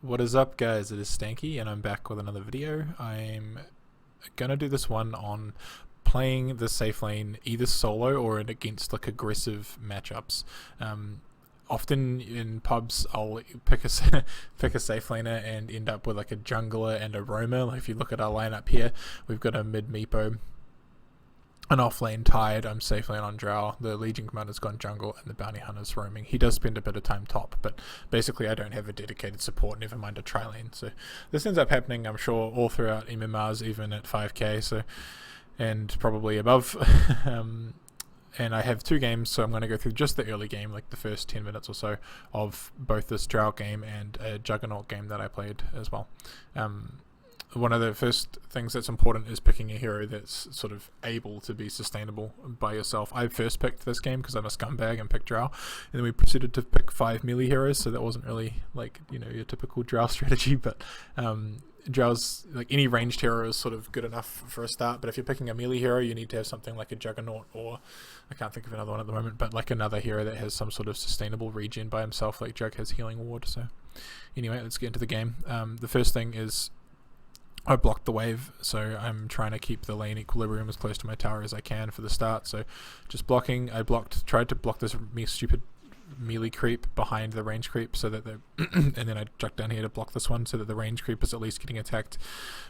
What is up, guys? It is Stanky and I'm back with another video. I'm gonna do this one on playing the safe lane either solo or against like aggressive matchups. Often in pubs I'll pick a pick a safe laner and end up with like a jungler and a roamer. Like if you look at our lineup here, we've got a mid meepo, an offlane tied, I'm safe lane on Drow, the Legion Commander's gone jungle, and the Bounty Hunter's roaming. He does spend a bit of time top, but basically I don't have a dedicated support, never mind a tri-lane. So this ends up happening, I'm sure, all throughout MMRs, even at 5k, so, and probably above. And I have two games, so I'm going to go through just the early game, like the first 10 minutes or so of both this Drow game and a Juggernaut game that I played as well. One of the first things that's important is picking a hero that's sort of able to be sustainable by yourself. I first picked this game because I'm a scumbag and picked Drow, and then we proceeded to pick 5 melee heroes, so that wasn't really like, you know, your typical Drow strategy, but Drow's, like any ranged hero is sort of good enough for a start, but if you're picking a melee hero you need to have something like a Juggernaut, or I can't think of another one at the moment, but like another hero that has some sort of sustainable regen by himself, like Jug has healing ward. So anyway, let's get into the game. The first thing is I blocked the wave, so I'm trying to keep the lane equilibrium as close to my tower as I can for the start. So just blocking, tried to block this stupid melee creep behind the range creep, so that and then I ducked down here to block this one so that the range creep is at least getting attacked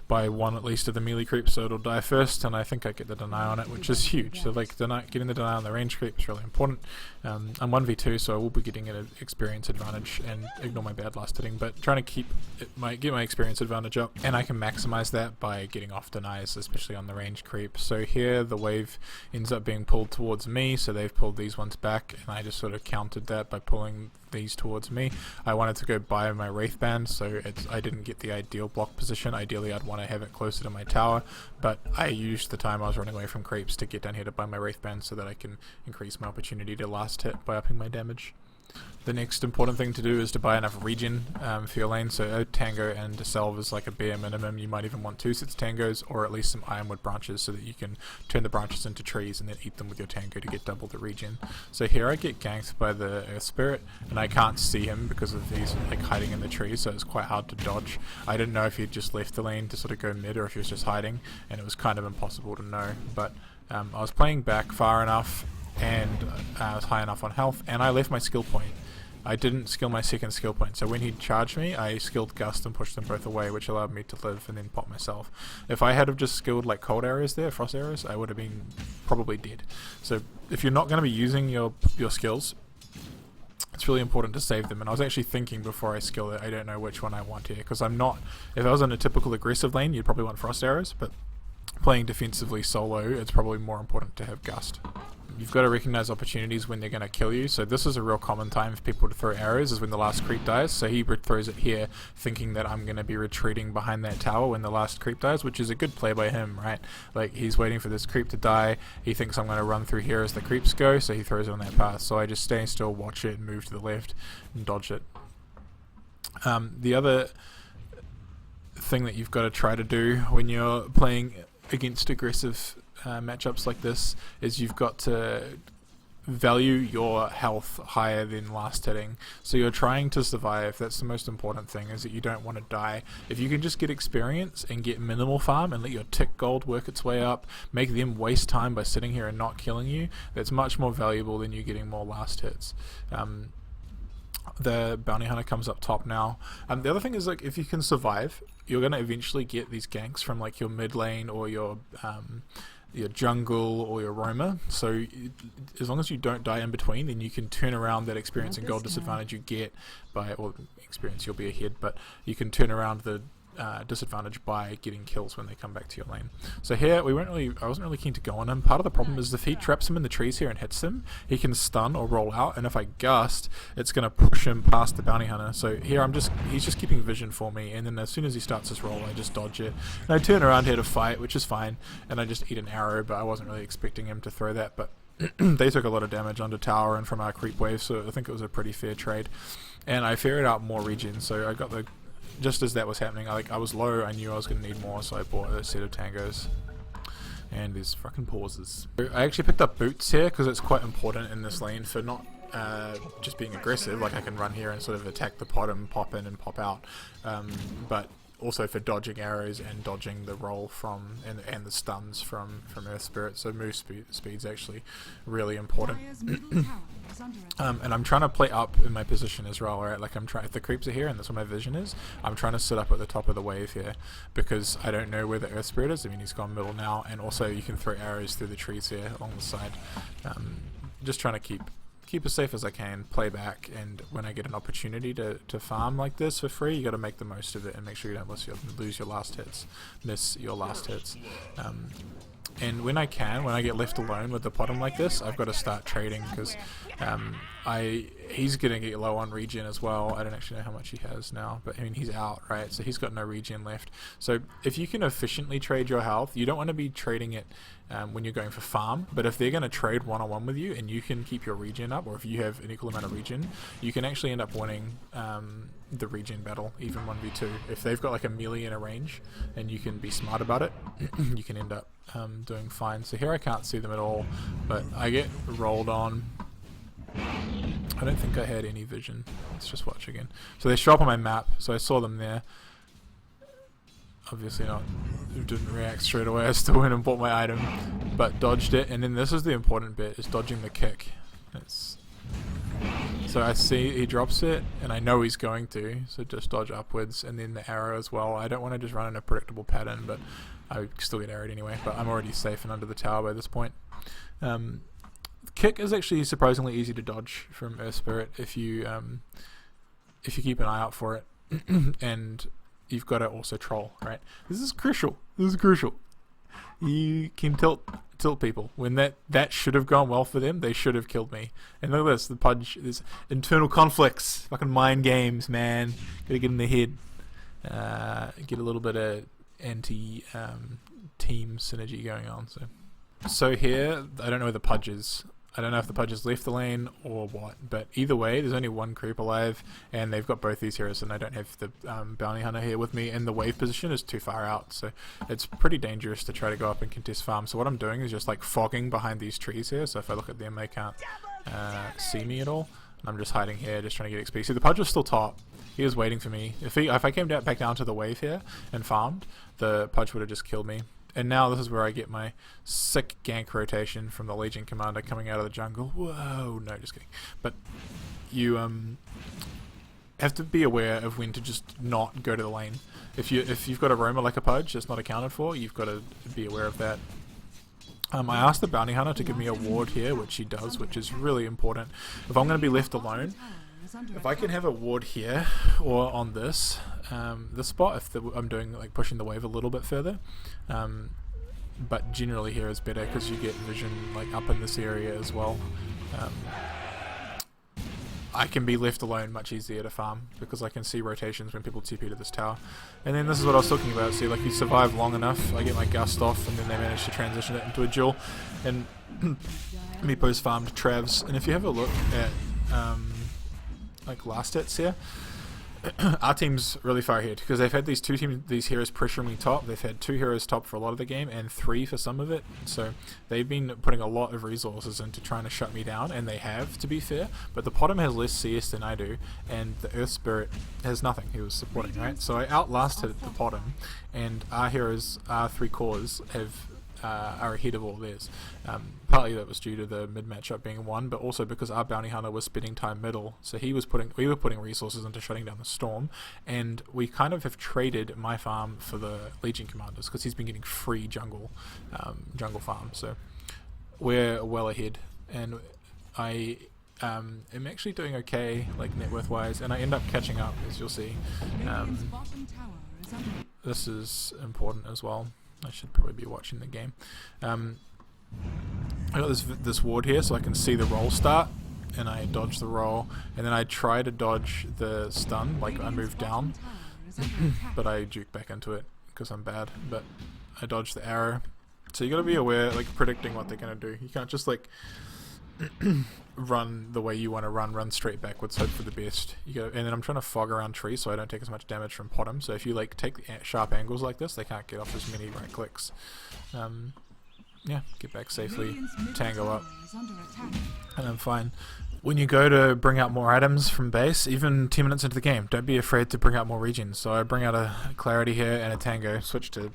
by one at least of the melee creeps, so it'll die first, and I think I get the deny on it, which is huge. So like getting the deny on the range creep is really important. I'm 1v2, so I will be getting an experience advantage, and ignore my bad last hitting, but trying to get my experience advantage up, and I can maximize that by getting off denies, especially on the range creep. So here the wave ends up being pulled towards me, so they've pulled these ones back, and I just sort of countered that by pulling these towards me. I wanted to go buy my Wraith Band, so I didn't get the ideal block position. Ideally I'd want to have it closer to my tower, but I used the time I was running away from creeps to get down here to buy my Wraith Band so that I can increase my opportunity to last hit by upping my damage. The next important thing to do is to buy enough regen for your lane, so a tango and a salve is like a bare minimum. You might even want 2 sets of tangos, or at least some ironwood branches, so that you can turn the branches into trees and then eat them with your tango to get double the regen. So here I get ganked by the Earth Spirit, and I can't see him because of he's like hiding in the trees, so it's quite hard to dodge. I didn't know if he'd just left the lane to sort of go mid or if he was just hiding, and it was kind of impossible to know, but I was playing back far enough, and I was high enough on health, and I left my skill point. I didn't skill my second skill point, so when he charged me, I skilled Gust and pushed them both away, which allowed me to live and then pop myself. If I had have just skilled like cold arrows there, frost arrows, I would have been probably dead. So if you're not going to be using your skills, it's really important to save them. And I was actually thinking before I skill it, I don't know which one I want here, because I'm not, if I was in a typical aggressive lane, you'd probably want frost arrows, but playing defensively solo, it's probably more important to have Gust. You've got to recognize opportunities when they're going to kill you, so this is a real common time for people to throw arrows, is when the last creep dies. So he throws it here thinking that I'm going to be retreating behind that tower when the last creep dies, which is a good play by him, right? Like, he's waiting for this creep to die, he thinks I'm going to run through here as the creeps go, so he throws it on that path. So I just stay still, watch it, and move to the left and dodge it. The other thing that you've got to try to do when you're playing against aggressive matchups like this is you've got to value your health higher than last hitting. So you're trying to survive. That's the most important thing, is that you don't want to die. If you can just get experience and get minimal farm and let your tick gold work its way up, make them waste time by sitting here and not killing you, that's much more valuable than you getting more last hits. The Bounty Hunter comes up top now. The other thing is, like, if you can survive, you're going to eventually get these ganks from like your mid lane or your jungle or your roamer. So as long as you don't die in between, then you can turn around that experience and gold disadvantage you get by, or experience, you'll be ahead, but you can turn around the disadvantage by getting kills when they come back to your lane. So here I wasn't really keen to go on him. Part of the problem is if he traps him in the trees here and hits him, he can stun or roll out, and if I gust, it's going to push him past the Bounty Hunter. So here he's just keeping vision for me, and then as soon as he starts his roll, I just dodge it, and I turn around here to fight, which is fine, and I just eat an arrow, but I wasn't really expecting him to throw that. But they took a lot of damage under tower and from our creep wave, so I think it was a pretty fair trade, and I ferried out more regen. So I got the, just as that was happening, I was low, I knew I was going to need more, so I bought a set of tangos. And there's fucking pauses. I actually picked up boots here because it's quite important in this lane for not just being aggressive, like I can run here and sort of attack the bottom, pop in and pop out, but also for dodging arrows and dodging the roll from and the stuns from Earth Spirit. So move speed's actually really important. And I'm trying to play up in my position as well, right? Like I'm trying, if the creeps are here and that's where my vision is, I'm trying to sit up at the top of the wave here because I don't know where the Earth Spirit is. I mean, he's gone middle now, and also you can throw arrows through the trees here along the side. Just trying to keep as safe as I can, play back, and when I get an opportunity to farm like this for free, you got to make the most of it and make sure you don't miss your last hits. And when I get left alone with the bottom like this, I've got to start trading because he's going to get low on regen as well. I don't actually know how much he has now, but I mean, he's out, right? So he's got no regen left. So if you can efficiently trade your health, you don't want to be trading it when you're going for farm, but if they're going to trade one-on-one with you and you can keep your regen up, or if you have an equal amount of regen, you can actually end up winning the regen battle, even 1v2. If they've got like a melee in a range and you can be smart about it, you can end up doing fine. So here I can't see them at all, but I get rolled on. I don't think I had any vision. Let's just watch again. So they show up on my map, so I saw them there. Obviously not, didn't react straight away. I still went and bought my item, but dodged it. And then this is the important bit, is dodging the kick. So I see he drops it, and I know he's going to, so just dodge upwards, and then the arrow as well. I don't want to just run in a predictable pattern, but I still get arrowed anyway, but I'm already safe and under the tower by this point. Kick is actually surprisingly easy to dodge from Earth Spirit if you keep an eye out for it, and you've got to also troll, right? This is crucial. You can tilt people. When that should have gone well for them, they should have killed me. And look at this, the Pudge, there's internal conflicts, fucking mind games, man. Gotta get in the head. Get a little bit of anti team synergy going on. So here, I don't know where the Pudge is. I don't know if the Pudge has left the lane or what, but either way, there's only one creep alive, and they've got both these heroes, and I don't have the bounty hunter here with me, and the wave position is too far out, so it's pretty dangerous to try to go up and contest farm. So what I'm doing is just like fogging behind these trees here, so if I look at them, they can't see me at all, and I'm just hiding here, just trying to get XP. See, the Pudge was still top. He was waiting for me. If I came back down to the wave here and farmed, the Pudge would have just killed me. And now this is where I get my sick gank rotation from the Legion Commander coming out of the jungle. Whoa, no, just kidding. But you have to be aware of when to just not go to the lane. If you've got a roamer like a Pudge that's not accounted for, you've got to be aware of that. I asked the bounty hunter to give me a ward here, which he does, which is really important. If I'm going to be left alone, if I can have a ward here or on this spot, if I'm doing like pushing the wave a little bit further, but generally here is better because you get vision like up in this area as well. I can be left alone much easier to farm because I can see rotations when people TP to this tower. And then this is what I was talking about. See, like you survive long enough, I get my gust off, and then they manage to transition it into a duel. And Meepo's farmed Travs. And if you have a look at like last hits here, our team's really far ahead because they've had these heroes pressuring me top. They've had 2 heroes top for a lot of the game and 3 for some of it. So they've been putting a lot of resources into trying to shut me down, and they have, to be fair. But the bottom has less CS than I do, and the Earth Spirit has nothing. He was supporting, right? So I outlasted the bottom, and our heroes, our 3 cores, are ahead of all theirs. Partly that was due to the mid matchup being won, but also because our bounty hunter was spending time middle, so we were putting resources into shutting down the storm, and we kind of have traded my farm for the Legion Commanders because he's been getting free jungle farm. So we're well ahead, and I am actually doing okay, like net worth wise, and I end up catching up, as you'll see. This is important as well. I should probably be watching the game. I got this ward here so I can see the roll start, and I dodge the roll, and then I try to dodge the stun, like I move down, but I juke back into it because I'm bad, but I dodge the arrow. So you gotta be aware, like predicting what they're gonna do. You can't just like run the way you want to run straight backwards, hope for the best. And then I'm trying to fog around trees so I don't take as much damage from bottom. So if you like take sharp angles like this, they can't get off as many right clicks. Yeah, get back safely, tango up, and I'm fine. when you go to bring out more items from base, even 10 minutes into the game, don't be afraid to bring out more regions. So I bring out a Clarity here and a Tango, switch to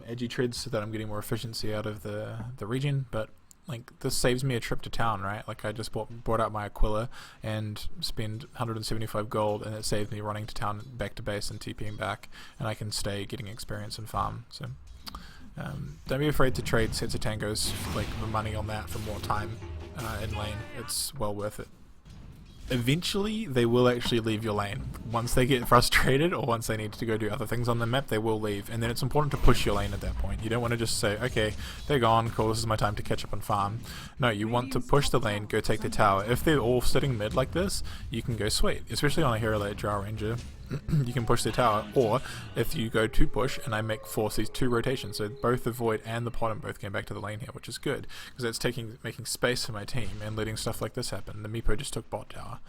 edgy treads so that I'm getting more efficiency out of the region, but like this saves me a trip to town, right? Like I just brought out my Aquila and spend 175 gold, and it saved me running to town back to base and TPing back, and I can stay getting experience and farm. So don't be afraid to trade sets of tangos, like the money on that for more time in lane. It's well worth it. Eventually they will actually leave your lane. Once they get frustrated or once they need to go do other things on the map, they will leave, and then it's important to push your lane at that point. You don't want to just say, okay, they're gone, cool, this is my time to catch up and farm. No, you want to push the lane, go take the tower. If they're all sitting mid like this, you can go sweet, especially on a hero like Drow Ranger. You can push the tower, or if you go to push and I force these 2 rotations, so both the Void and the Potom both came back to the lane here, which is good because it's making space for my team and letting stuff like this happen. The Meepo just took bot tower,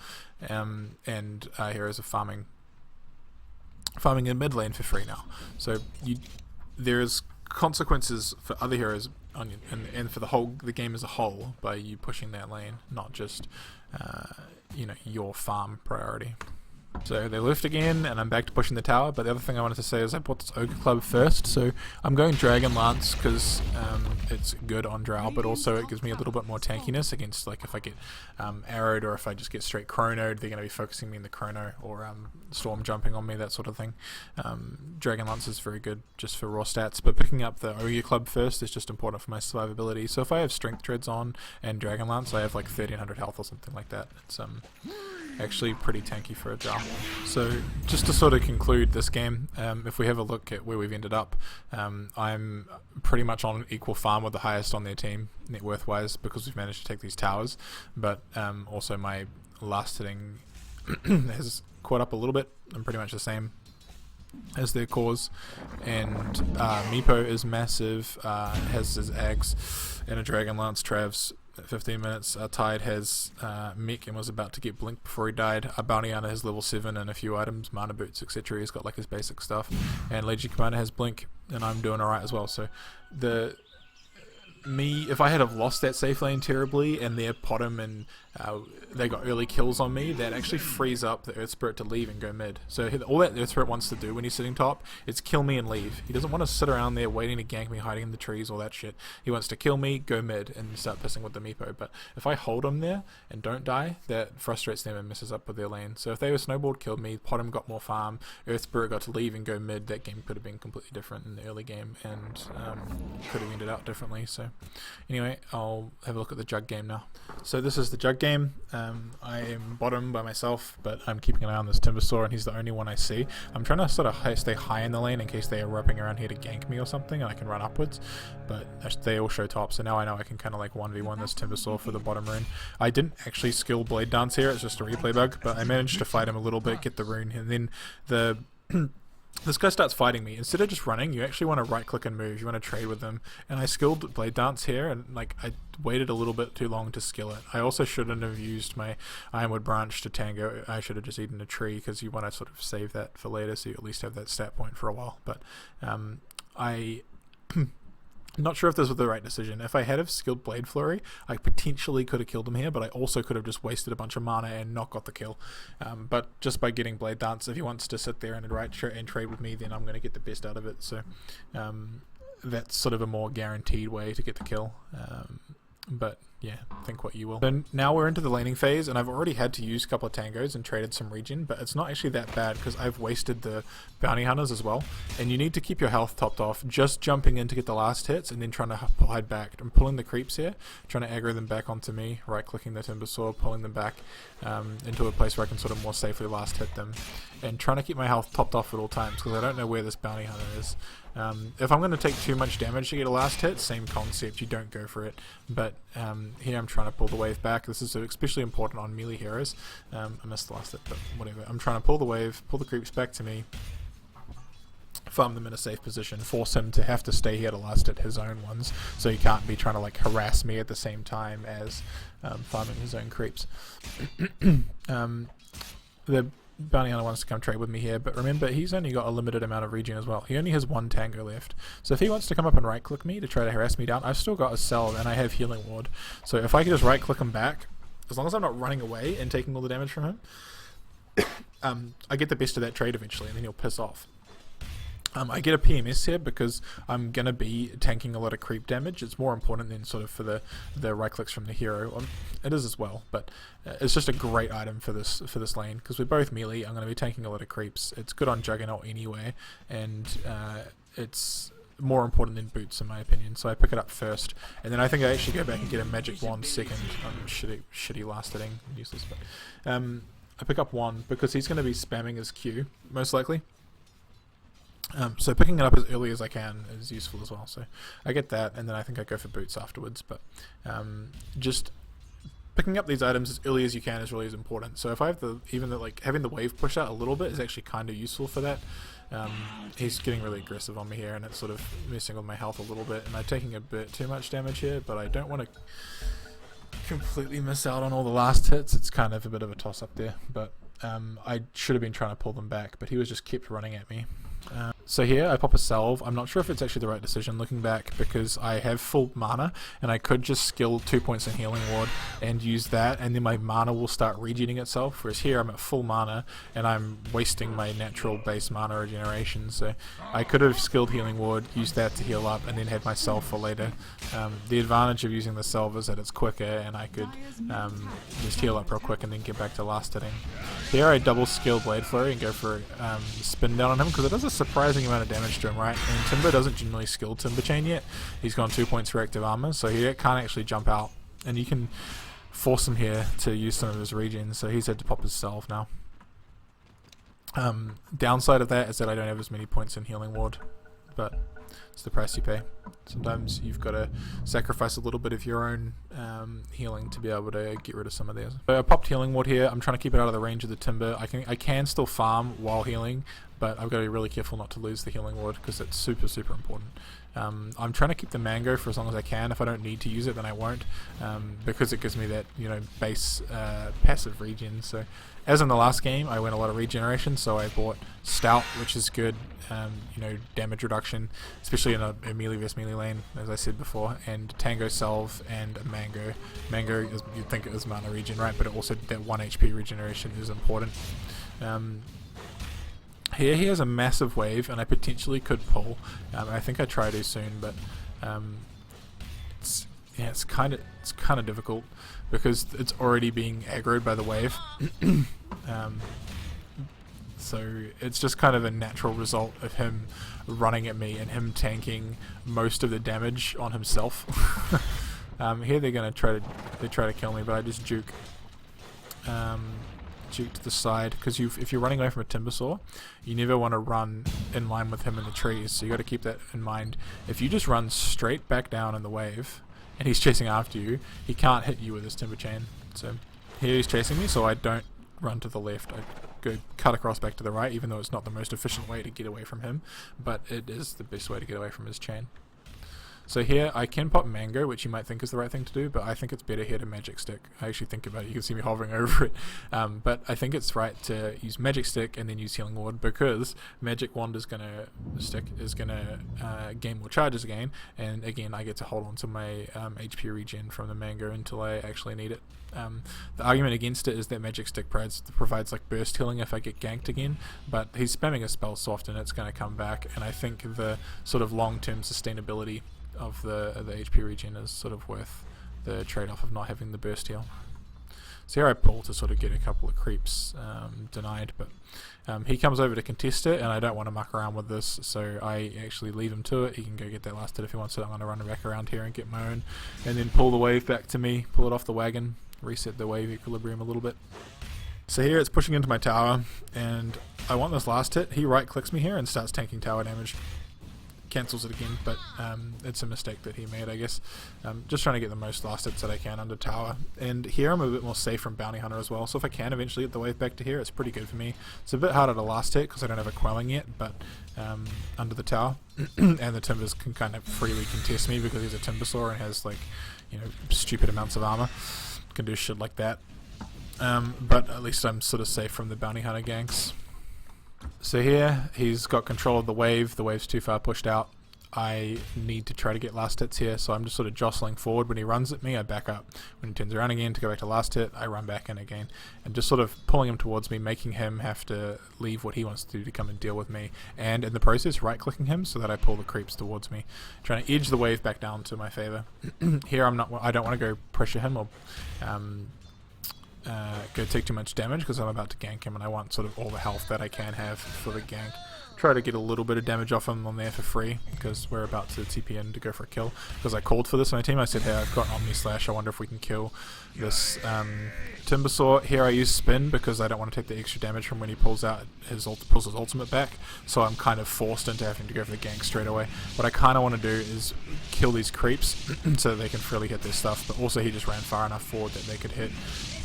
and heroes are farming in mid lane for free now. So there's consequences for other heroes on you, and for the game as a whole by you pushing that lane, not just your farm priority. So they left again, and I'm back to pushing the tower, but the other thing I wanted to say is I bought this Ogre Club first, so I'm going Dragon Lance because it's good on Drow, but also it gives me a little bit more tankiness against, like, if I get arrowed or if I just get straight chronoed, they're going to be focusing me in the chrono, or storm jumping on me, that sort of thing. Dragon Lance is very good just for raw stats, but picking up the Ogre Club first is just important for my survivability. So if I have Strength Treads on and Dragon Lance, I have like 1300 health or something like that. It's actually pretty tanky for a Drow. So just to sort of conclude this game, if we have a look at where we've ended up, I'm pretty much on equal farm with the highest on their team, net worth wise, because we've managed to take these towers, but also my last hitting has caught up a little bit. I'm pretty much the same as their cause, and Meepo is massive, has his Ags and a Dragon Lance. Trav's 15 minutes. Tide has mech and was about to get blink before he died. Bounty Hunter has level 7 and a few items, mana boots, etc. He's got like his basic stuff, and Legion Commander has blink, and I'm doing alright as well. So if I had have lost that safe lane terribly and their Potom and they got early kills on me, that actually frees up the Earth Spirit to leave and go mid. So all that Earth Spirit wants to do when he's sitting top is kill me and leave. He doesn't want to sit around there waiting to gank me, hiding in the trees, all that shit. He wants to kill me, go mid, and start pissing with the Meepo. But if I hold him there and don't die, that frustrates them and messes up with their lane. So if they were snowballed, killed me, Potom got more farm, Earth Spirit got to leave and go mid, that game could have been completely different in the early game, and could have ended out differently. So anyway, I'll have a look at the Jug game now. So this is the Jug game. I am bottom by myself, but I'm keeping an eye on this Timbersaw, and he's the only one I see. I'm trying to sort of stay high in the lane in case they are wrapping around here to gank me or something, and I can run upwards, but they all show top, so now I know I can kind of like 1v1 this Timbersaw for the bottom rune. I didn't actually skill Blade Dance here, it's just a replay bug, but I managed to fight him a little bit, get the rune, and then this guy starts fighting me. Instead of just running, you actually want to right click and move. You want to trade with them. And I skilled Blade Dance here, and like I waited a little bit too long to skill it. I also shouldn't have used my Ironwood Branch to tango. I should have just eaten a tree, because you want to sort of save that for later, so you at least have that stat point for a while. But I'm not sure if this was the right decision. If I had have skilled Blade Flurry, I potentially could have killed him here, but I also could have just wasted a bunch of mana and not got the kill. But just by getting Blade Dance, if he wants to sit there and trade with me, then I'm going to get the best out of it. So that's sort of a more guaranteed way to get the kill. But yeah, think what you will. So now we're into the laning phase, and I've already had to use a couple of tangos and traded some regen, but it's not actually that bad because I've wasted the bounty hunters as well, and you need to keep your health topped off. Just jumping in to get the last hits and then trying to hide back. I'm pulling the creeps here, trying to aggro them back onto me, right clicking the Timbersaw, pulling them back into a place where I can sort of more safely last hit them, and trying to keep my health topped off at all times because I don't know where this bounty hunter is. If I'm going to take too much damage to get a last hit, same concept, you don't go for it. But here I'm trying to pull the wave back. This is especially important on melee heroes. I missed the last hit, but whatever. I'm trying to pull the wave, pull the creeps back to me, farm them in a safe position, force him to have to stay here to last hit his own ones, so he can't be trying to like harass me at the same time as farming his own creeps. The bounty hunter wants to come trade with me here, but remember, he's only got a limited amount of regen as well. He only has one tango left, so if he wants to come up and right click me to try to harass me down, I've still got a cell and I have healing ward, so if I could just right click him back as long as I'm not running away and taking all the damage from him, I get the best of that trade eventually, and then he'll piss off. I get a PMS here because I'm going to be tanking a lot of creep damage. It's more important than sort of for the right clicks from the hero. It is as well, but it's just a great item for this lane because we're both melee. I'm going to be tanking a lot of creeps. It's good on Juggernaut anyway, and it's more important than boots in my opinion. So I pick it up first, and then I think I actually go back and get a magic wand second. Shitty last hitting, useless. But I pick up wand because he's going to be spamming his Q most likely. So picking it up as early as I can is useful as well. So I get that, and then I think I go for boots afterwards. But just picking up these items as early as you can is really important. So if I have like having the wave push out a little bit is actually kind of useful for that. He's getting really aggressive on me here, and it's sort of messing with my health a little bit. And I'm taking a bit too much damage here, but I don't want to completely miss out on all the last hits. It's kind of a bit of a toss up there, but I should have been trying to pull them back, but he was just kept running at me. So here I pop a salve. I'm not sure if it's actually the right decision looking back because I have full mana and I could just skill 2 points in healing ward and use that, and then my mana will start regenerating itself, whereas here I'm at full mana and I'm wasting my natural base mana regeneration. So I could have skilled healing ward, used that to heal up, and then had my salve for later. The advantage of using the salve is that it's quicker and I could just heal up real quick and then get back to last hitting. Here I double skill Blade Flurry and go for spin down on him because it does a surprising amount of damage to him, right? And Timber doesn't generally skill Timber Chain yet. He's gone 2 points for active armor, so he can't actually jump out, and you can force him here to use some of his regen, so he's had to pop his salve now. Downside of that is that I don't have as many points in healing ward, but it's the price you pay. Sometimes you've got to sacrifice a little bit of your own healing to be able to get rid of some of theirs. So I popped healing ward here. I'm trying to keep it out of the range of the Timber. I can still farm while healing, but I've got to be really careful not to lose the healing ward because it's super important. I'm trying to keep the mango for as long as I can. If I don't need to use it, then I won't, because it gives me that base passive regen. So as in the last game, I went a lot of regeneration, so I bought Stout, which is good, damage reduction, especially in a melee vs melee lane, as I said before, and Tango Salve and a Mango. Mango, you'd think it is mana regen, right? But it also, that 1 HP regeneration is important. Here he has a massive wave, and I potentially could pull. I think I try to soon, but it's kind of difficult because it's already being aggroed by the wave. So it's just kind of a natural result of him running at me and him tanking most of the damage on himself. Here they're gonna try to kill me, but I just juke to the side because if you're running away from a timber saw, you never want to run in line with him in the trees. So you got to keep that in mind. If you just run straight back down in the wave and he's chasing after you, he can't hit you with his timber chain. So here he's chasing me, so I don't run to the left. I go cut across back to the right, even though it's not the most efficient way to get away from him, but it is the best way to get away from his chain. So here I can pop Mango, which you might think is the right thing to do, but I think it's better here to Magic Stick. I actually think about it. You can see me hovering over it. But I think it's right to use Magic Stick and then use Healing Ward because Magic Wand is gonna gain more charges again, and again I get to hold on to my HP regen from the Mango until I actually need it. The argument against it is that Magic Stick provides like burst healing if I get ganked again, but he's spamming a spell so often it's going to come back, and I think the sort of long-term sustainability of the HP regen is sort of worth the trade-off of not having the burst heal. So here I pull to sort of get a couple of creeps denied, but he comes over to contest it, and I don't want to muck around with this, so I actually leave him to it. He can go get that last hit if he wants it. I'm going to run back around here and get my own, and then pull the wave back to me, pull it off the wagon, reset the wave equilibrium a little bit. So here it's pushing into my tower, and I want this last hit. He right-clicks me here and starts tanking tower damage. Cancels it again, but it's a mistake that he made, I guess. Just trying to get the most last hits that I can under tower. And here I'm a bit more safe from Bounty Hunter as well, so if I can eventually get the wave back to here, it's pretty good for me. It's a bit harder to last hit because I don't have a quelling yet, but under the tower. And the Timbers can kind of freely contest me because he's a Timber Saw and has like, stupid amounts of armor. Can do shit like that. But at least I'm sort of safe from the Bounty Hunter ganks. So here, he's got control of the wave. The wave's too far pushed out. I need to try to get last hits here, so I'm just sort of jostling forward. When he runs at me, I back up. When he turns around again to go back to last hit, I run back in again, and just sort of pulling him towards me, making him have to leave what he wants to do to come and deal with me, and in the process right clicking him so that I pull the creeps towards me, trying to edge the wave back down to my favor. Here I don't want to go pressure him or go take too much damage, because I'm about to gank him and I want sort of all the health that I can have for the gank. Try to get a little bit of damage off him on there for free, because we're about to TP in to go for a kill, because I called for this on my team. I said, hey, I've got Omni Slash, I wonder if we can kill this Timbersaw. Here I use Spin because I don't want to take the extra damage from when he pulls his ultimate back, so I'm kind of forced into having to go for the gank straight away. What I kind of want to do is kill these creeps so that they can freely hit their stuff, but also he just ran far enough forward that they could hit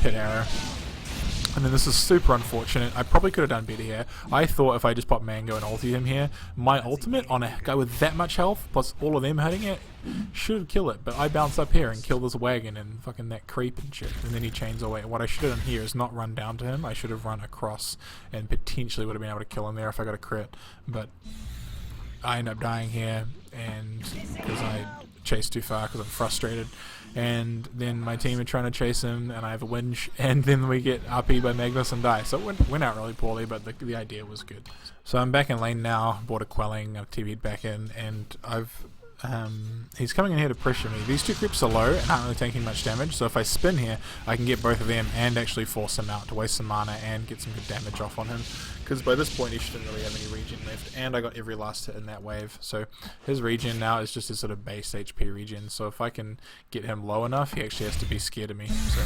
arrow. And then this is super unfortunate. I probably could have done better here. I thought if I just pop Mango and ulti him here, my ultimate on a guy with that much health, plus all of them hitting it, should kill it. But I bounce up here and kill this wagon and fucking that creep and shit. And then he chains away. And what I should have done here is not run down to him. I should have run across and potentially would have been able to kill him there if I got a crit. But I end up dying here, and because I chased too far because I'm frustrated. And then my team are trying to chase him, and I have a winch, and then we get RP by Magnus and die. So it went out really poorly, but the idea was good. So I'm back in lane now, bought a quelling, I've TV'd back in, and he's coming in here to pressure me. These two creeps are low and aren't really taking much damage, so if I spin here, I can get both of them and actually force him out to waste some mana and get some good damage off on him. Because by this point he shouldn't really have any regen left, and I got every last hit in that wave. So his regen now is just his sort of base HP regen, so if I can get him low enough, he actually has to be scared of me. So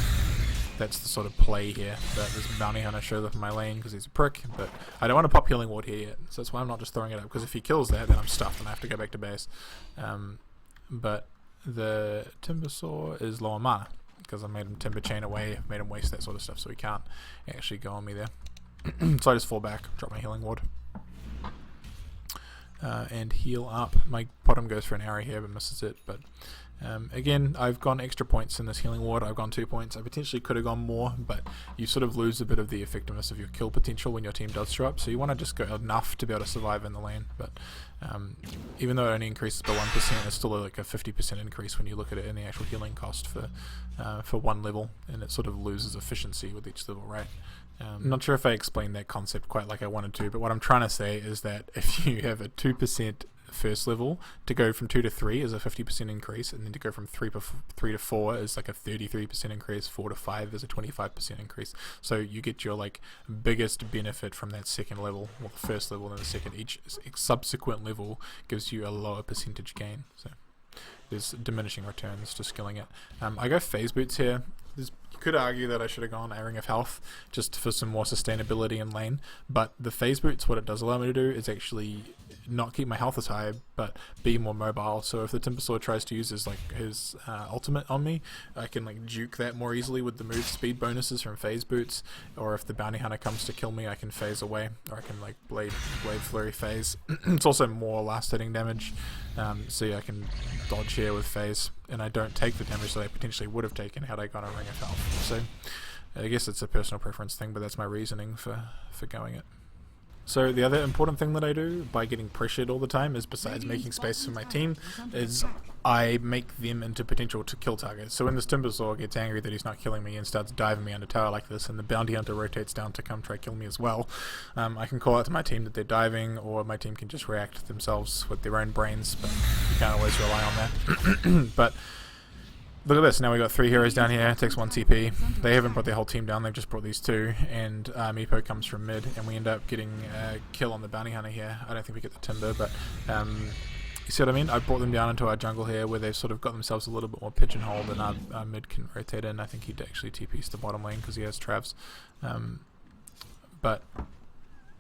that's the sort of play here. That this bounty hunter shows up in my lane because he's a prick, but I don't want to pop healing ward here yet, so that's why I'm not just throwing it up, because if he kills that, then I'm stuffed and I have to go back to base. But the Timbersaw is low on mana, because I made him Timber Chain away, made him waste that sort of stuff, so he can't actually go on me there. So I just fall back, drop my healing ward, and heal up. My bottom goes for an arrow here but misses it, but again, I've gone extra points in this healing ward. I've gone 2 points. I potentially could have gone more, but you sort of lose a bit of the effectiveness of your kill potential when your team does show up, so you want to just go enough to be able to survive in the lane. But even though it only increases by 1%, it's still like a 50% increase when you look at it in the actual healing cost for one level, and it sort of loses efficiency with each level, right? I'm not sure if I explained that concept quite like I wanted to, but what I'm trying to say is that if you have a 2% first level, to go from 2 to 3 is a 50% increase, and then to go from 3 to 4 is like a 33% increase, 4 to 5 is a 25% increase. So you get your like biggest benefit from that second level, or the first level and the second. Each subsequent level gives you a lower percentage gain. So there's diminishing returns to skilling it. I go phase boots here. You could argue that I should have gone a Ring of Health just for some more sustainability in lane, but the phase boots, what it does allow me to do is actually not keep my health as high, but be more mobile. So if the Timbersaw tries to use his ultimate on me, I can like juke that more easily with the move speed bonuses from phase boots. Or if the bounty hunter comes to kill me, I can phase away, or I can like blade flurry phase. It's also more last hitting damage, so yeah, I can dodge here with phase, and I don't take the damage that I potentially would have taken had I gone a Ring of Health. So I guess it's a personal preference thing, but that's my reasoning for going it. So the other important thing that I do by getting pressured all the time is, besides making space for my team, is I make them into potential to kill targets. So when this Timbersaw gets angry that he's not killing me and starts diving me under tower like this, and the bounty hunter rotates down to come try kill me as well, I can call out to my team that they're diving, or my team can just react themselves with their own brains, but you can't always rely on that. But look at this, now we got 3 heroes down here, it takes 1 TP. They haven't brought their whole team down, they've just brought these 2, and Meepo comes from mid, and we end up getting a kill on the bounty hunter here. I don't think we get the timber, but you see what I mean? I brought them down into our jungle here, where they've sort of got themselves a little bit more pigeonholed, and our mid can rotate in. I think he'd actually TP's the bottom lane because he has Travs. But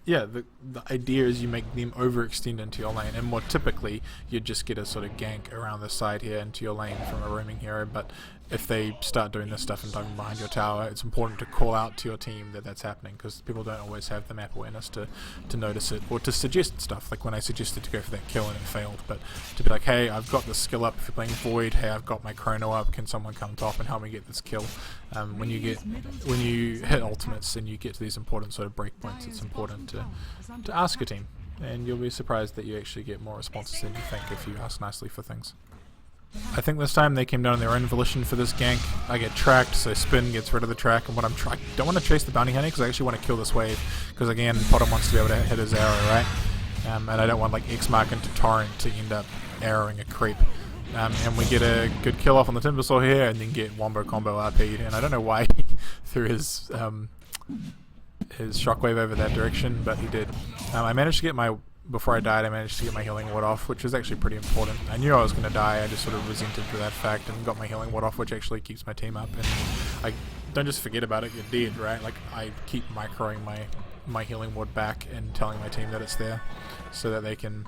yeah, the idea is you make them overextend into your lane, and more typically you'd just get a sort of gank around the side here into your lane from a roaming hero. But if they start doing this stuff and diving behind your tower, it's important to call out to your team that that's happening, because people don't always have the map awareness to notice it, or to suggest stuff, like when I suggested to go for that kill and it failed, but to be like, hey, I've got this skill up if you're playing Void, hey, I've got my chrono up, can someone come top and help me get this kill? When you hit ultimates and you get to these important sort of breakpoints, it's important to ask your team. and you'll be surprised that you actually get more responses than you think if you ask nicely for things. I think this time they came down on their own volition for this gank. I get tracked, so Spin gets rid of the track, and what I don't want to chase the bounty hunter because I actually want to kill this wave, because again, Potom wants to be able to hit his arrow, right? And I don't want like X-Mark into Torrent to end up arrowing a creep. And we get a good kill off on the Timbersaw here, and then get Wombo combo RP'd, and I don't know why he threw his shockwave over that direction, but he did. I managed to get before I died, I managed to get my healing ward off, which was actually pretty important. I knew I was going to die, I just sort of resented to that fact and got my healing ward off, which actually keeps my team up. And I don't just forget about it, you're dead, right? Like, I keep microing my healing ward back and telling my team that it's there, so that they can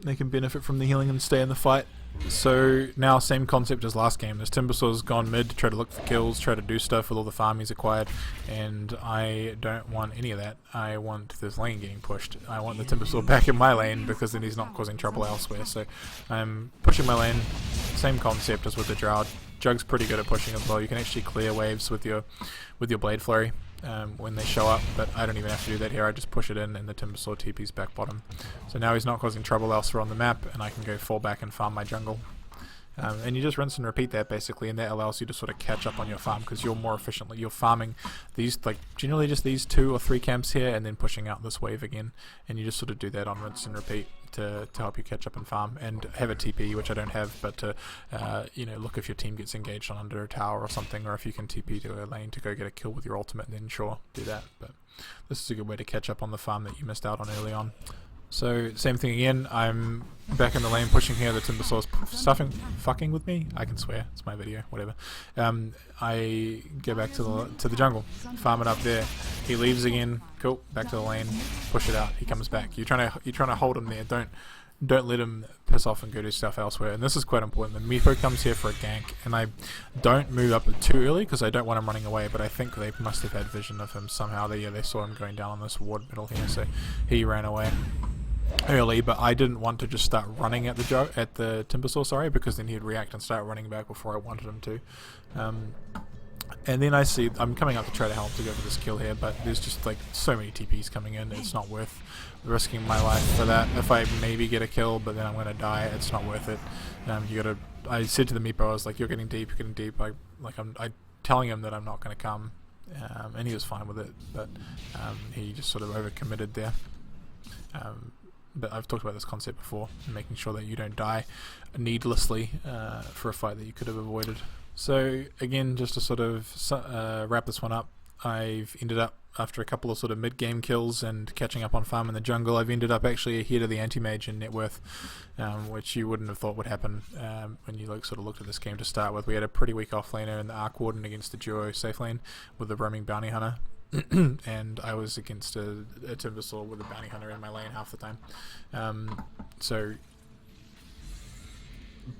benefit from the healing and stay in the fight. So now same concept as last game. This Timbersaw's gone mid to try to look for kills, try to do stuff with all the farm he's acquired, and I don't want any of that. I want this lane getting pushed. I want the Timbersaw back in my lane, because then he's not causing trouble elsewhere. So I'm pushing my lane, same concept as with the Drow. Jug's pretty good at pushing as well. You can actually clear waves with your Blade Flurry when they show up, but I don't even have to do that here. I just push it in and the Timbersaw TP's back bottom. So now he's not causing trouble elsewhere on the map, and I can go fall back and farm my jungle. And you just rinse and repeat that basically, and that allows you to sort of catch up on your farm, because you're more efficiently, you're farming these, like generally just these 2 or 3 camps here, and then pushing out this wave again, and you just sort of do that on rinse and repeat to help you catch up and farm, and have a TP, which I don't have, but to you know, look if your team gets engaged on under a tower or something, or if you can TP to a lane to go get a kill with your ultimate, then sure, do that. But this is a good way to catch up on the farm that you missed out on early on. So same thing again, I'm back in the lane pushing here, the Timbersaw's fucking with me. I can swear, it's my video, whatever. I go back to the jungle, farm it up there. He leaves again, cool, back to the lane, push it out, he comes back. You're trying to hold him there, don't let him piss off and go do stuff elsewhere. And this is quite important. The Meepo comes here for a gank, and I don't move up too early because I don't want him running away, but I think they must have had vision of him somehow. They saw him going down on this ward middle here, so he ran away early, but I didn't want to just start running at the Timbersaw, sorry, because then he'd react and start running back before I wanted him to. And then I see I'm coming up to try to help to go for this kill here, but there's just like so many TPs coming in, it's not worth risking my life for that. If I maybe get a kill, but then I'm going to die, it's not worth it. I said to the Meepo, I was like, you're getting deep. I'm telling him that I'm not going to come, and he was fine with it, but he just sort of overcommitted there. But I've talked about this concept before, making sure that you don't die needlessly for a fight that you could have avoided. So again, just to sort of wrap this one up, I've ended up, after a couple of sort of mid-game kills and catching up on farm in the jungle, I've ended up actually ahead of the anti-mage in net worth, which you wouldn't have thought would happen when you sort of looked at this game to start with. We had a pretty weak offlaner in the Arc Warden against the duo Safelane with the roaming bounty hunter. And I was against a Timbersaw with a bounty hunter in my lane half the time. So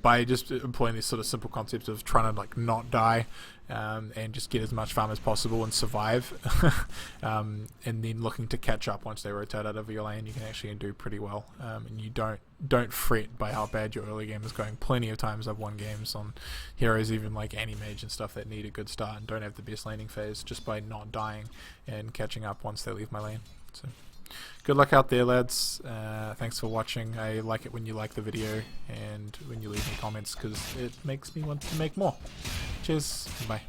by just employing these sort of simple concepts of trying to like not die and just get as much farm as possible and survive, and then looking to catch up once they rotate out of your lane, you can actually do pretty well. And you don't fret by how bad your early game is going. Plenty of times I've won games on heroes, even like anti-mage and stuff, that need a good start and don't have the best laning phase, just by not dying and catching up once they leave my lane. So good luck out there, lads. Thanks for watching. I like it when you like the video and when you leave me comments, because it makes me want to make more. Cheers, bye.